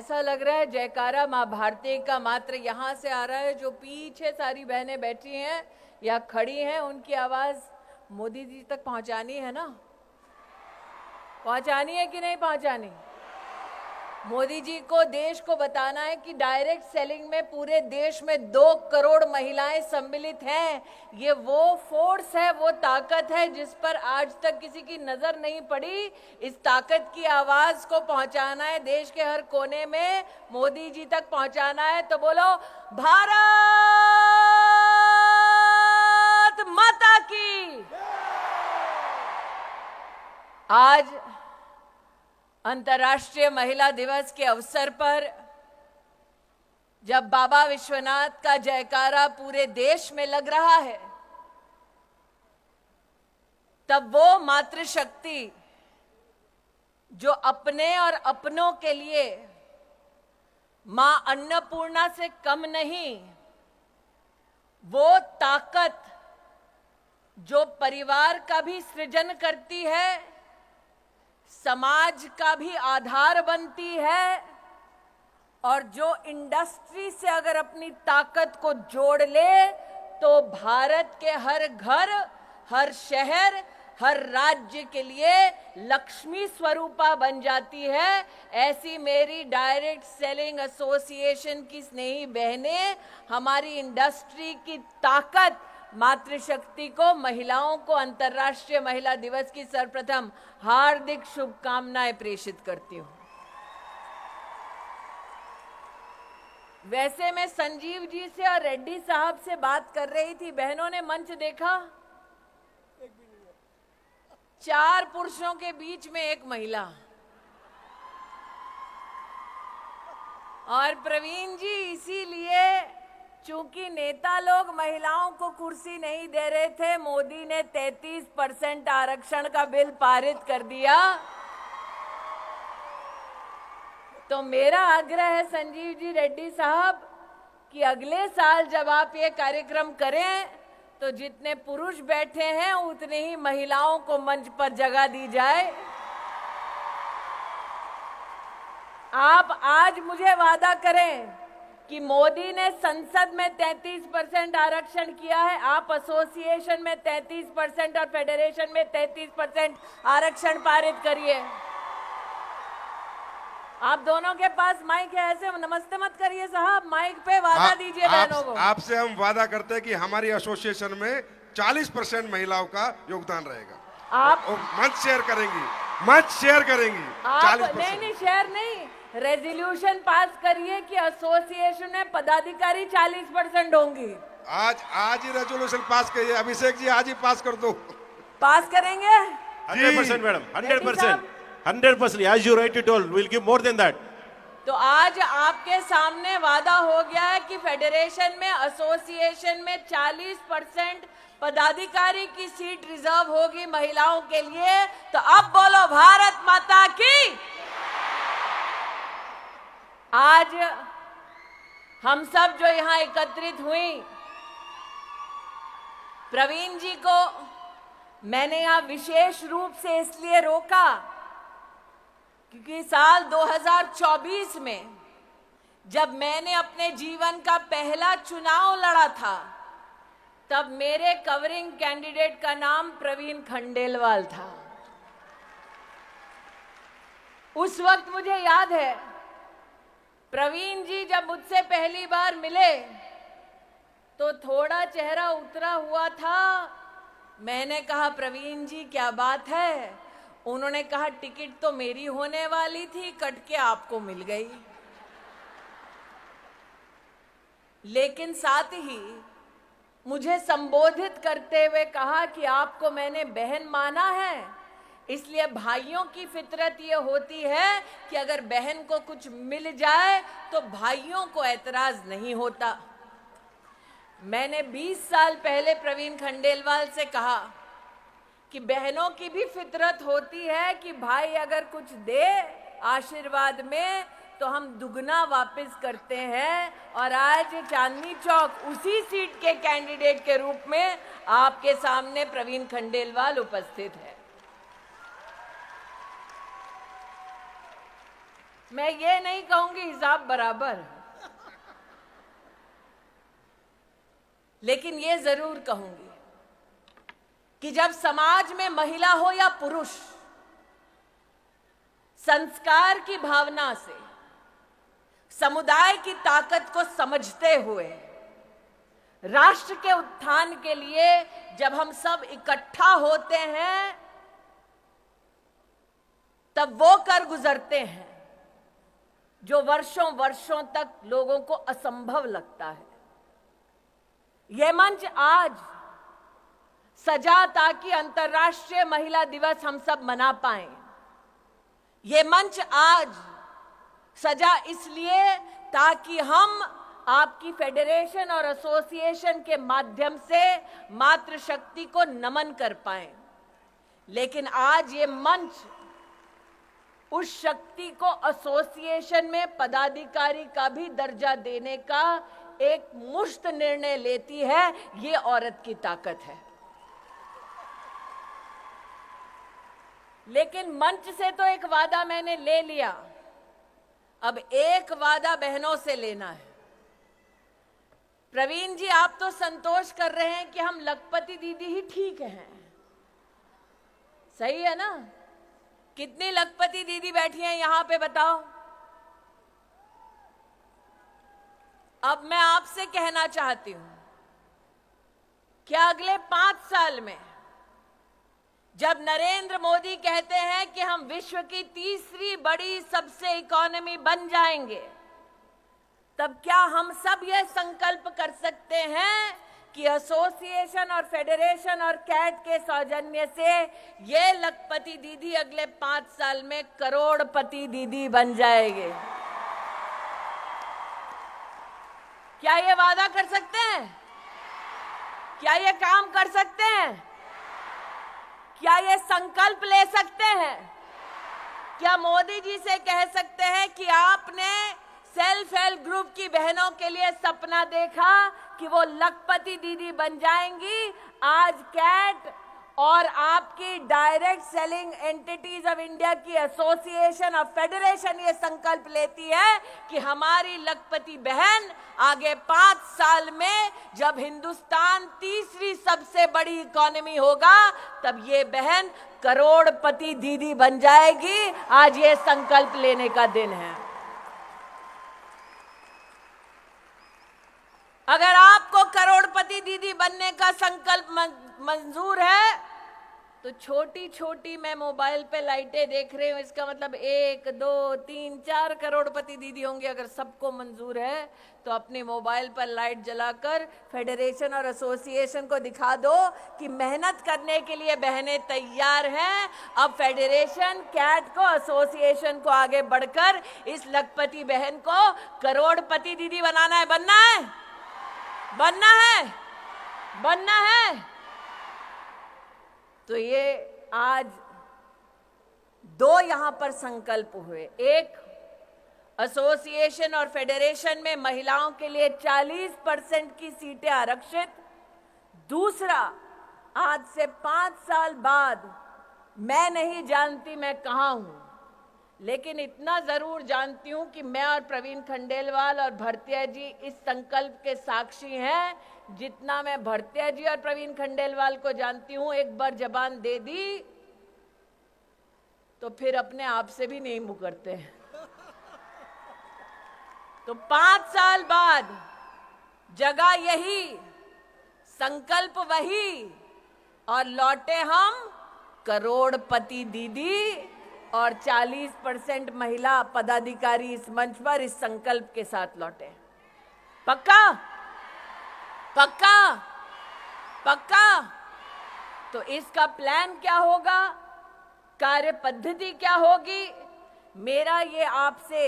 ऐसा लग रहा है जयकारा माँ भारती का मात्र यहाँ से आ रहा है। जो पीछे सारी बहनें बैठी हैं या खड़ी हैं, उनकी आवाज मोदी जी तक पहुंचानी है ना? पहुंचानी है कि नहीं पहुंचानी? मोदी जी को देश को बताना है कि डायरेक्ट सेलिंग में पूरे देश में 2 करोड़ महिलाएं सम्मिलित हैं। ये वो फोर्स है, वो ताकत है जिस पर आज तक किसी की नजर नहीं पड़ी। इस ताकत की आवाज को पहुंचाना है देश के हर कोने में, मोदी जी तक पहुंचाना है। तो बोलो भारत माता की। आज अंतर्राष्ट्रीय महिला दिवस के अवसर पर जब बाबा विश्वनाथ का जयकारा पूरे देश में लग रहा है, तब वो मातृशक्ति जो अपने और अपनों के लिए मां अन्नपूर्णा से कम नहीं, वो ताकत जो परिवार का भी सृजन करती है, समाज का भी आधार बनती है, और जो इंडस्ट्री से अगर अपनी ताकत को जोड़ ले तो भारत के हर घर, हर शहर, हर राज्य के लिए लक्ष्मी स्वरूपा बन जाती है। ऐसी मेरी डायरेक्ट सेलिंग एसोसिएशन की स्नेही बहनें हमारी इंडस्ट्री की ताकत, मातृशक्ति को, महिलाओं को अंतर्राष्ट्रीय महिला दिवस की सर्वप्रथम हार्दिक शुभकामनाएं प्रेषित करती हूं। वैसे मैं संजीव जी से और रेड्डी साहब से बात कर रही थी, बहनों ने मंच देखा? 4 पुरुषों के बीच में 1 महिला। और प्रवीण जी, इसीलिए चूंकि नेता लोग महिलाओं को कुर्सी नहीं दे रहे थे, मोदी ने 33% आरक्षण का बिल पारित कर दिया। तो मेरा आग्रह है संजीव जी, रेड्डी साहब, कि अगले साल जब आप ये कार्यक्रम करें तो जितने पुरुष बैठे हैं उतने ही महिलाओं को मंच पर जगह दी जाए। आप आज मुझे वादा करें कि मोदी ने संसद में 33% आरक्षण किया है, आप एसोसिएशन में 33% और फेडरेशन में 33% आरक्षण पारित करिए। आप दोनों के पास माइक है, ऐसे नमस्ते मत करिए साहब, माइक पे वादा दीजिए बहनों को। आपसे हम वादा करते हैं कि हमारी एसोसिएशन में 40% महिलाओं का योगदान रहेगा। आप मंच शेयर करेंगी, मंच शेयर करेंगी। आप 40%। नहीं, शेयर नहीं, रेजोल्यूशन पास करिए कि एसोसिएशन में पदाधिकारी 40% होंगी। आज ही रेजोल्यूशन पास करिए। अभिषेक जी, आज ही पास कर दो। पास करेंगे 100% madam, 100%, 100%. As you rightly told, we'll give more than that. तो आज आपके सामने वादा हो गया है कि फेडरेशन में, एसोसिएशन में 40% पदाधिकारी की सीट रिजर्व होगी महिलाओं के लिए। तो अब बोलो भारत माता की। आज हम सब जो यहां एकत्रित हुई, प्रवीण जी को मैंने यहां विशेष रूप से इसलिए रोका क्योंकि साल 2024 में जब मैंने अपने जीवन का पहला चुनाव लड़ा था, तब मेरे कवरिंग कैंडिडेट का नाम प्रवीण खंडेलवाल था। उस वक्त मुझे याद है, प्रवीण जी जब मुझसे पहली बार मिले तो थोड़ा चेहरा उतरा हुआ था। मैंने कहा, प्रवीण जी क्या बात है? उन्होंने कहा, टिकट तो मेरी होने वाली थी, कट के आपको मिल गई। लेकिन साथ ही मुझे संबोधित करते हुए कहा कि आपको मैंने बहन माना है, इसलिए भाइयों की फितरत ये होती है कि अगर बहन को कुछ मिल जाए तो भाइयों को ऐतराज नहीं होता। मैंने 20 साल पहले प्रवीण खंडेलवाल से कहा कि बहनों की भी फितरत होती है कि भाई अगर कुछ दे आशीर्वाद में तो हम दुगना वापस करते हैं। और आज चांदनी चौक उसी सीट के कैंडिडेट के रूप में आपके सामने प्रवीण खंडेलवाल उपस्थित है। मैं ये नहीं कहूंगी हिसाब बराबर, लेकिन ये जरूर कहूंगी कि जब समाज में महिला हो या पुरुष संस्कार की भावना से समुदाय की ताकत को समझते हुए राष्ट्र के उत्थान के लिए जब हम सब इकट्ठा होते हैं, तब वो कर गुजरते हैं जो वर्षों वर्षों तक लोगों को असंभव लगता है। यह मंच आज सजा ताकि अंतर्राष्ट्रीय महिला दिवस हम सब मना पाएं। ये मंच आज सजा इसलिए ताकि हम आपकी फेडरेशन और एसोसिएशन के माध्यम से मातृशक्ति को नमन कर पाएं। लेकिन आज ये मंच उस शक्ति को एसोसिएशन में पदाधिकारी का भी दर्जा देने का एक मुश्त निर्णय लेती है। ये औरत की ताकत है। लेकिन मंच से तो एक वादा मैंने ले लिया, अब एक वादा बहनों से लेना है। प्रवीण जी, आप तो संतोष कर रहे हैं कि हम लखपति दीदी ही ठीक हैं, सही है ना? कितनी लखपति दीदी बैठी हैं यहां पे बताओ। अब मैं आपसे कहना चाहती हूं कि अगले 5 साल में जब नरेंद्र मोदी कहते हैं कि हम विश्व की तीसरी बड़ी सबसे इकोनॉमी बन जाएंगे, तब क्या हम सब यह संकल्प कर सकते हैं कि एसोसिएशन और फेडरेशन और कैट के सौजन्य से ये लखपति दीदी अगले 5 साल में करोड़पति दीदी बन जाएंगे? क्या ये वादा कर सकते हैं? क्या ये काम कर सकते हैं? क्या ये संकल्प ले सकते हैं? क्या मोदी जी से कह सकते हैं कि आपने सेल्फ हेल्प ग्रुप की बहनों के लिए सपना देखा कि वो लखपति दीदी बन जाएंगी? आज कैट और आपकी direct selling entities of India की एसोसिएशन और फेडरेशन ये संकल्प लेती है कि हमारी लखपति बहन आगे 5 साल में जब हिंदुस्तान तीसरी सबसे बड़ी इकोनॉमी होगा, तब ये बहन करोड़पति दीदी बन जाएगी। आज ये संकल्प लेने का दिन है। अगर आपको करोड़पति दीदी बनने का संकल्प मंजूर है तो छोटी छोटी मैं मोबाइल पे लाइटें देख रही हूं, इसका मतलब 1, 2, 3, 4 करोड़पति दीदी होंगे। अगर सबको मंजूर है तो अपने मोबाइल पर लाइट जलाकर फेडरेशन और एसोसिएशन को दिखा दो कि मेहनत करने के लिए बहनें तैयार हैं। अब फेडरेशन, कैट को, एसोसिएशन को आगे बढ़कर इस लखपति बहन को करोड़पति दीदी बनाना है। बनना है, बनना है, बनना है। तो ये आज 2 यहां पर संकल्प हुए। एक, एसोसिएशन और फेडरेशन में महिलाओं के लिए 40% की सीटें आरक्षित। दूसरा, आज से 5 साल बाद मैं नहीं जानती मैं कहां हूं, लेकिन इतना जरूर जानती हूं कि मैं और प्रवीण खंडेलवाल और भरतिया जी इस संकल्प के साक्षी हैं। जितना मैं भरतिया जी और प्रवीण खंडेलवाल को जानती हूं, एक बार जबान दे दी तो फिर अपने आप से भी नहीं मुकरते। तो 5 साल बाद जगह यही, संकल्प वही, और लौटे हम करोड़पति दीदी और 40% महिला पदाधिकारी इस मंच पर इस संकल्प के साथ लौटे। पक्का? पक्का? पक्का? तो इसका प्लान क्या होगा, कार्य पद्धति क्या होगी? मेरा ये आपसे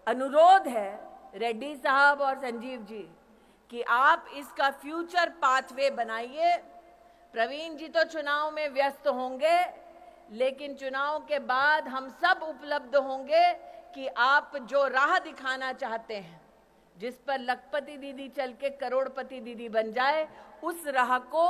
अनुरोध है रेड्डी साहब और संजीव जी कि आप इसका फ्यूचर पाथवे बनाइए। प्रवीण जी तो चुनाव में व्यस्त होंगे, लेकिन चुनाव के बाद हम सब उपलब्ध होंगे कि आप जो राह दिखाना चाहते हैं, जिस पर लखपति दीदी चल के करोड़पति दीदी बन जाए, उस राह को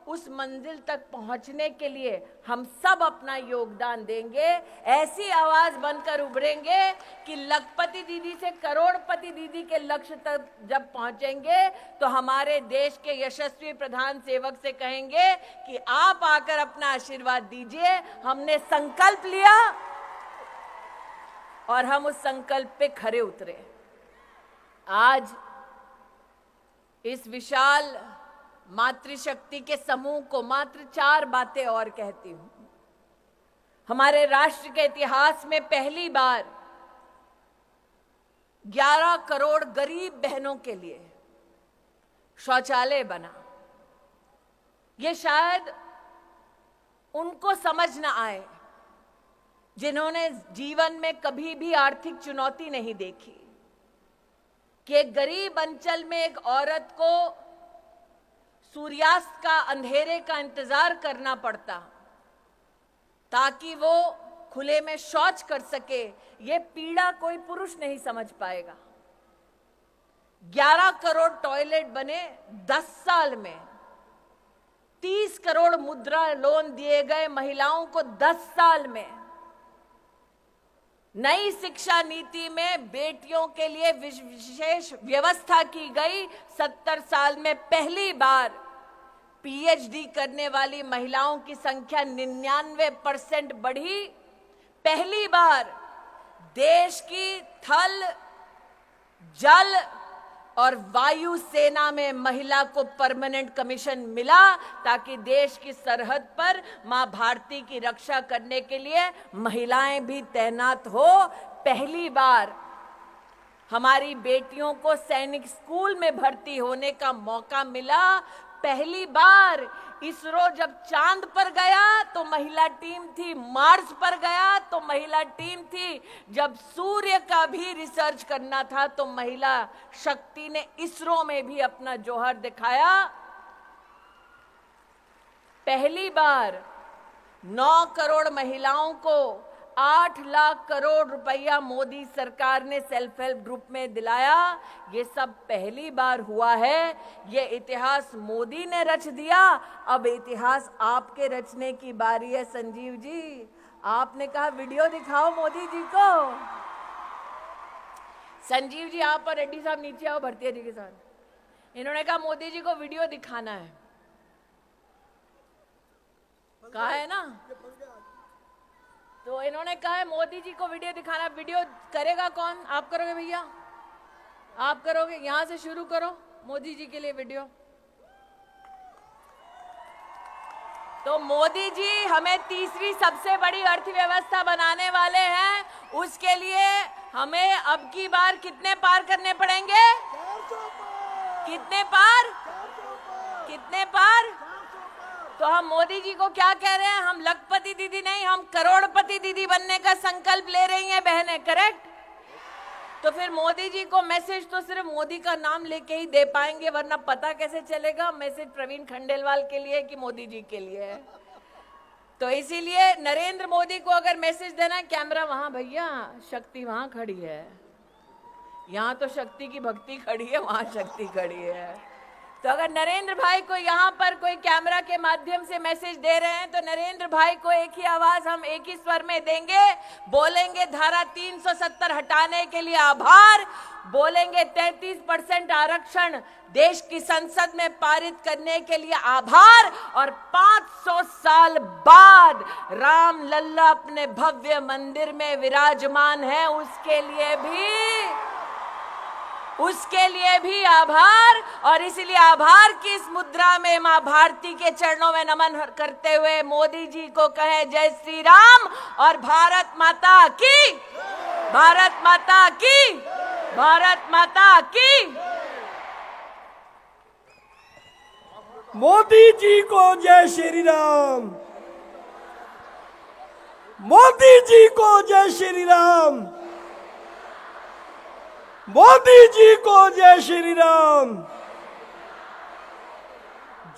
उस मंजिल तक पहुंचने के लिए हम सब अपना योगदान देंगे। ऐसी आवाज बनकर उभरेंगे कि लखपति दीदी से करोड़पति दीदी के लक्ष्य तक जब पहुंचेंगे तो हमारे देश के यशस्वी प्रधान सेवक से कहेंगे कि आप आकर अपना आशीर्वाद दीजिए। हमने संकल्प लिया और हम उस संकल्प पे खरे उतरे। आज इस विशाल मातृशक्ति के समूह को मात्र 4 बातें और कहती हूं। हमारे राष्ट्र के इतिहास में पहली बार 11 करोड़ गरीब बहनों के लिए शौचालय बना। ये शायद उनको समझ न आए जिन्होंने जीवन में कभी भी आर्थिक चुनौती नहीं देखी कि एक गरीब अंचल में एक औरत को सूर्यास्त का अंधेरे का इंतजार करना पड़ता ताकि वो खुले में शौच कर सके। ये पीड़ा कोई पुरुष नहीं समझ पाएगा। 11 करोड़ टॉयलेट बने 10 साल में। 30 करोड़ मुद्रा लोन दिए गए महिलाओं को 10 साल में। नई शिक्षा नीति में बेटियों के लिए विशेष व्यवस्था की गई। 70 साल में पहली बार पीएचडी करने वाली महिलाओं की संख्या 99% बढ़ी। पहली बार देश की थल, जल और वायु सेना में महिला को परमानेंट कमीशन मिला ताकि देश की सरहद पर मां भारती की रक्षा करने के लिए महिलाएं भी तैनात हो। पहली बार हमारी बेटियों को सैनिक स्कूल में भर्ती होने का मौका मिला। पहली बार इसरो जब चांद पर गया तो महिला टीम थी, मार्स पर गया तो महिला टीम थी, जब सूर्य का भी रिसर्च करना था तो महिला शक्ति ने इसरो में भी अपना जौहर दिखाया। पहली बार 9 करोड़ महिलाओं को 8 लाख करोड़ रुपया मोदी सरकार ने सेल्फ हेल्प ग्रुप में दिलाया। ये सब पहली बार हुआ है। ये इतिहास मोदी ने रच दिया। अब इतिहास आपके रचने की बारी है। संजीव जी, आपने कहा वीडियो दिखाओ मोदी जी को। संजीव जी आप और रेड्डी साहब नीचे आओ भरतिया जी के साथ। इन्होंने कहा मोदी जी को वीडियो दिखाना है। कहा है ना, तो इन्होंने कहा है मोदी जी को वीडियो दिखाना। वीडियो करेगा कौन? आप करोगे भैया? आप करोगे? यहां से शुरू करो मोदी जी के लिए वीडियो। तो मोदी जी हमें तीसरी सबसे बड़ी अर्थव्यवस्था बनाने वाले हैं। उसके लिए हमें अब की बार कितने पार करने पड़ेंगे? कितने पार? कितने पार? तो हम मोदी जी को क्या कह रहे हैं? हम लखपति दीदी नहीं, हम करोड़पति दीदी बनने का संकल्प ले रही हैं बहनें। करेक्ट? तो फिर मोदी जी को मैसेज तो सिर्फ मोदी का नाम लेके ही दे पाएंगे, वरना पता कैसे चलेगा मैसेज प्रवीण खंडेलवाल के लिए कि मोदी जी के लिए है। तो इसीलिए नरेंद्र मोदी को अगर मैसेज देना है, कैमरा वहां भैया, शक्ति वहां खड़ी है। यहाँ तो शक्ति की भक्ति खड़ी है, वहां शक्ति खड़ी है। तो अगर नरेंद्र भाई को यहाँ पर कोई कैमरा के माध्यम से मैसेज दे रहे हैं तो नरेंद्र भाई को एक ही आवाज हम एक ही स्वर में देंगे। बोलेंगे धारा 370 हटाने के लिए आभार, बोलेंगे 33% आरक्षण देश की संसद में पारित करने के लिए आभार, और 500 साल बाद राम लल्ला अपने भव्य मंदिर में विराजमान है उसके लिए भी आभार। और इसलिए आभार की इस मुद्रा में मां भारती के चरणों में नमन करते हुए मोदी जी को कहें जय श्री राम और भारत माता की, भारत माता की, भारत माता की। मोदी जी को जय श्री राम, मोदी जी को जय श्री राम, मोदी जी को जय श्री राम,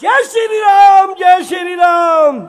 जय श्री राम, जय श्री राम।